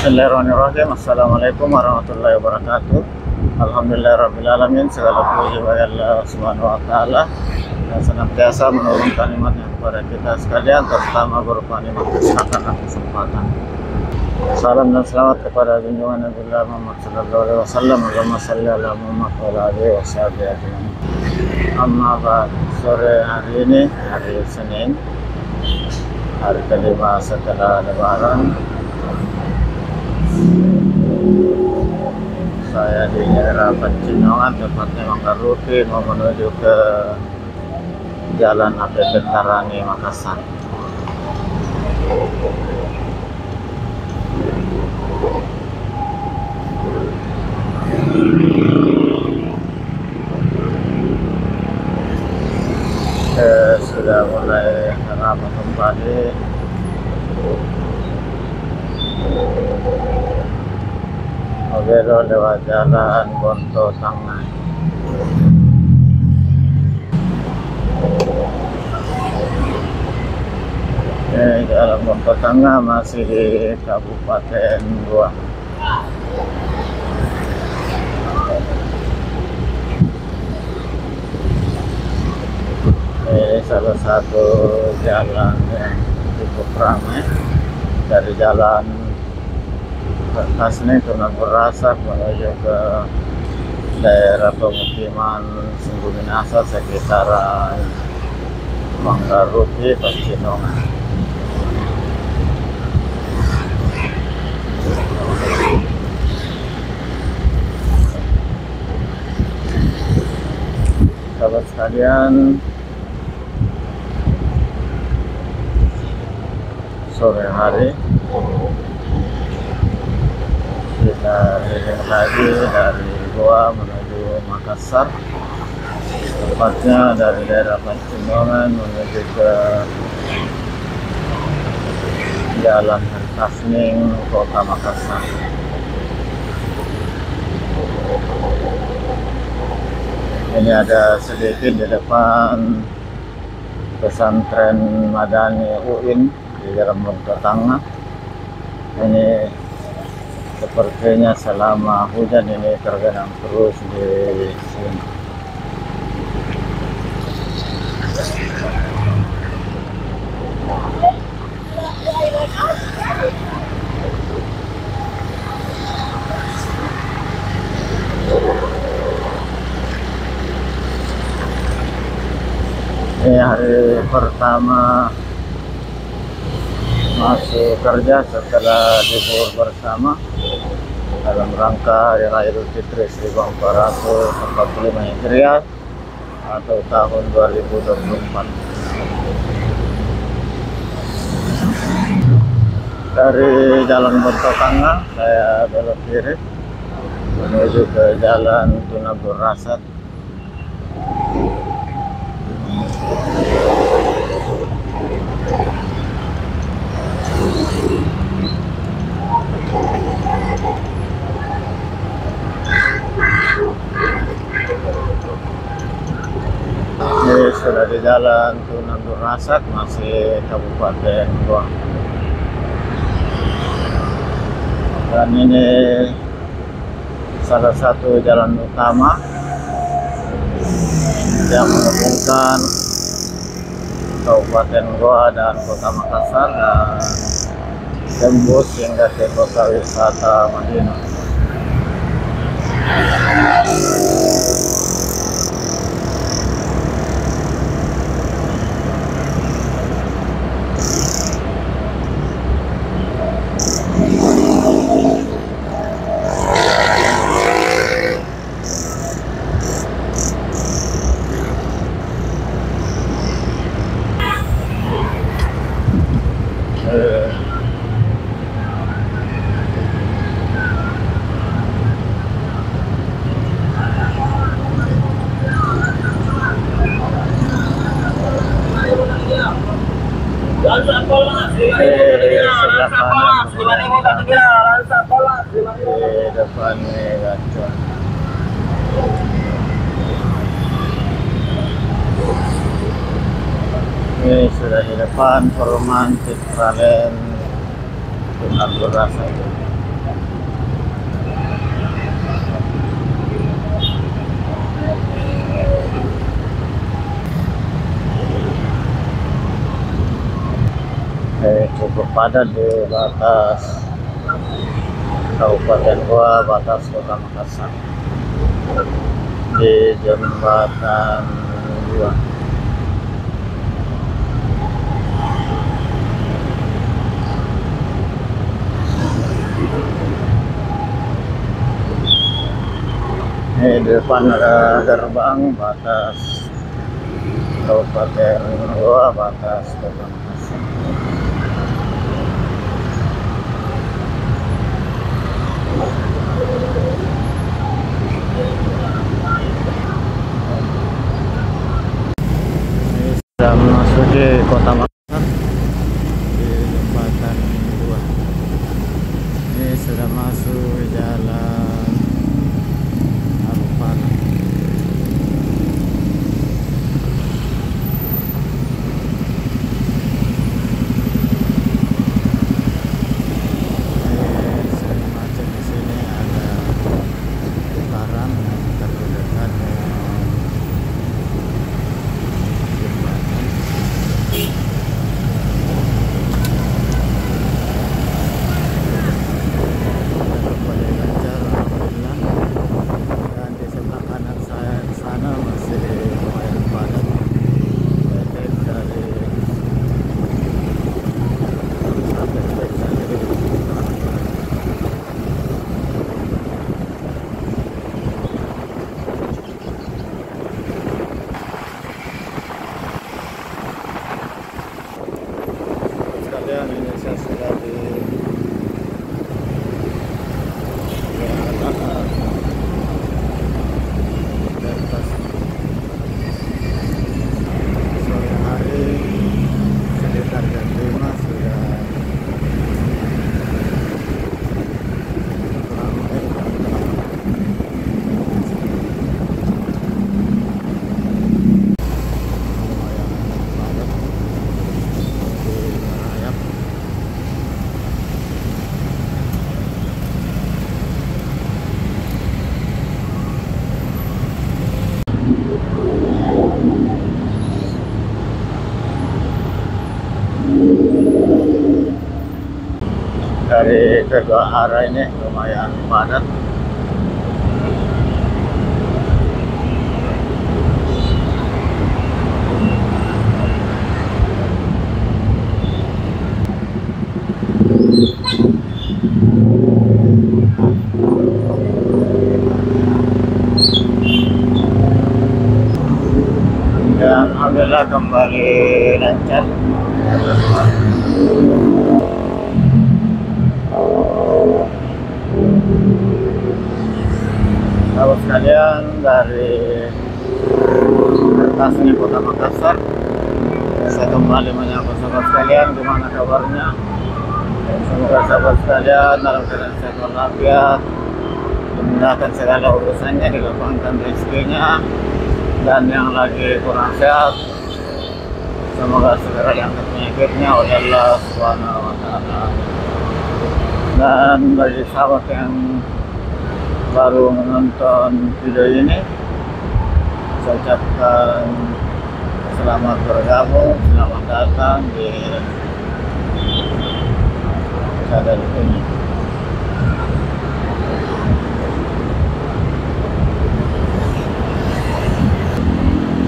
Bismillahirrahmanirrahim. Assalamualaikum warahmatullahi wabarakatuh. Alhamdulillahirrahmanirrahim. Segala puji bagi Allah Subhanahu wa Ta'ala yang senantiasa menurunkan nikmatnya kepada kita sekalian, terutama berupa nikmat kesehatan dan kesempatan. Salam dan selamat kepada junjungan Nabi Muhammad sallallahu alaihi wasallam. Allahumma shalli ala Muhammad wa ala alihi wasallam. Amma ba'd. Sore hari ini hari Senin, hari kelima setelah Lebaran. Saya di daerah Pecinongan, tepatnya Manggaruti, mau menuju ke Jalan APP Tarani, Makassar. Sudah mulai ramai kembali. Belok lewat jalan Bonto Tangah. Jalan Bonto Tangah masih di Kabupaten Goa. Ini salah satu jalan yang cukup ramai dari jalan Kasne Tunan Berasa menuju ke daerah pemukiman Sungguh Minasa sekitaran Manggaruti, Pecinongan. Sahabat sekalian, sore hari kita heading lagi dari Goa menuju Makassar, tepatnya dari daerah Pecinongan menuju ke Jalan Kasning, Kota Makassar. Ini ada sedikit di depan pesantren Madani UIN di dalam Bonto Tangah. Ini sepertinya selama hujan ini tergenang terus di sini. Ini hari pertama masuk kerja setelah libur bersama dalam rangka Hari Raya Idul Fitri 1445 Hijriah atau tahun 2024. Dari Jalan Bonto Tangah saya belok kiri menuju ke Jalan Tunan Berasa. Ini sudah di Jalan Tunan Berasa, masih Kabupaten Goa. Dan ini salah satu jalan utama yang menghubungkan Kabupaten Goa dan Kota Makassar dan tembus hingga ke kota wisata Madinah. Sebelah kanan di depan Gacor. Ini sudah di depan perumahan Citralen Tunan Berasa. cukup padat di batas Kabupaten Goa, batas Kota Makassar, di jembatan 2. Ini di depan ada gerbang batas Kabupaten Goa, batas Kota Makassar. Ini sudah memasuki Kota Makassar di jembatan 2. Ini sudah masuk jalan Alupana. Semacam di sini ada putaran yang terdekat dengan jembatan. Boleh lancar, alhamdulillah. Dan di sebelah kanan saya di sana masih lumayan padat. Baik dari sampai baik dari sekalian. Ini saya sudah di atas sore hari sekitar jam 5 sudah ramai. Lumayan padat di Merayap. Dari kedua arah ini lumayan padat. Dan alhamdulillah kembali lancar. Sahabat sekalian, dari Tasni Kota Makassar, saya kembali menyapa sahabat sekalian. Gimana kabarnya? Semoga sahabat sekalian dalam keadaan sehat walafiat, dimudahkan segala urusannya, dilapangkan rezekinya, dan yang lagi kurang sehat semoga segera diangkat penyakitnya oleh Allah Subhanahu wa Ta'ala. Dan bagi sahabat yang baru menonton video ini, saya ucapkan selamat bergabung, selamat datang di channel ini.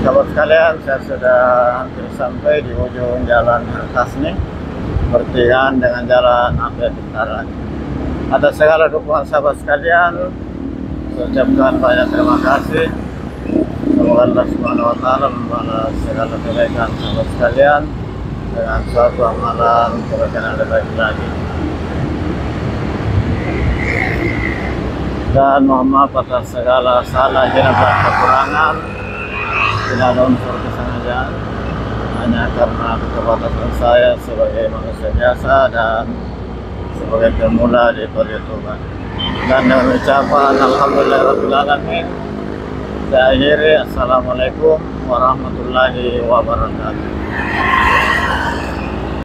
Sahabat sekalian, saya sudah hampir sampai di ujung jalan Tasni, bertigaan dengan jalan Ampel Bintara. Atas segala dukungan sahabat sekalian, saya ucapkan banyak terima kasih. Semoga Allah Subhanahu wa Ta'ala membalas segala kebaikan sahabat sekalian dengan suatu amalan kebaikan yang lebih baik lagi. Dan mohon maaf atas segala salah, hilaf dan kekurangan. Tidak ada unsur kesengajaan, hanya karena keterbatasan saya sebagai manusia biasa dan sebagai pemula di perhitungan. Dan dengan ucapan alhamdulillahirabbil alamin, saya akhiri. Assalamualaikum warahmatullahi wabarakatuh.